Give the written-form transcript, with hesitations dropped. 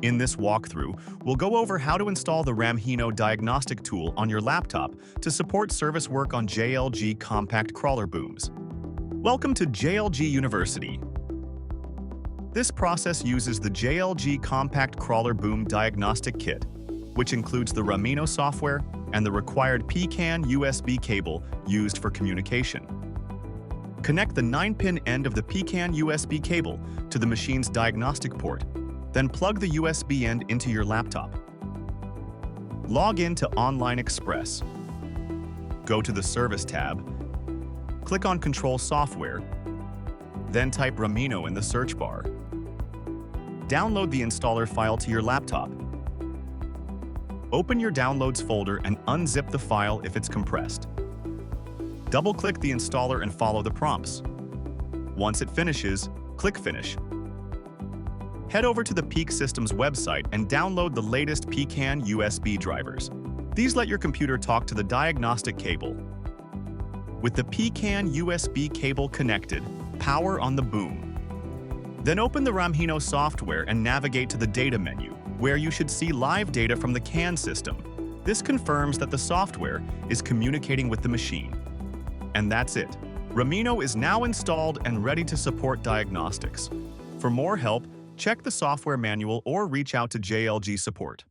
In this walkthrough, we'll go over how to install the Ramhino diagnostic tool on your laptop to support service work on JLG compact crawler booms. Welcome to JLG University. This process uses the JLG compact crawler boom diagnostic kit, which includes the Ramhino software and the required PCAN USB cable used for communication. Connect the 9-pin end of the PCAN USB cable to the machine's diagnostic port, then plug the USB end into your laptop. Log in to Online Express. Go to the Service tab, click on Control Software, then type Ramhino in the search bar. Download the installer file to your laptop. Open your Downloads folder and unzip the file if it's compressed. Double-click the installer and follow the prompts. Once it finishes, click Finish. Head over to the Peak Systems website and download the latest PCAN USB drivers. These let your computer talk to the diagnostic cable. With the PCAN USB cable connected, power on the boom. Then open the Ramhino software and navigate to the Data menu, where you should see live data from the CAN system. This confirms that the software is communicating with the machine. And that's it. Ramhino is now installed and ready to support diagnostics. For more help, check the software manual or reach out to JLG support.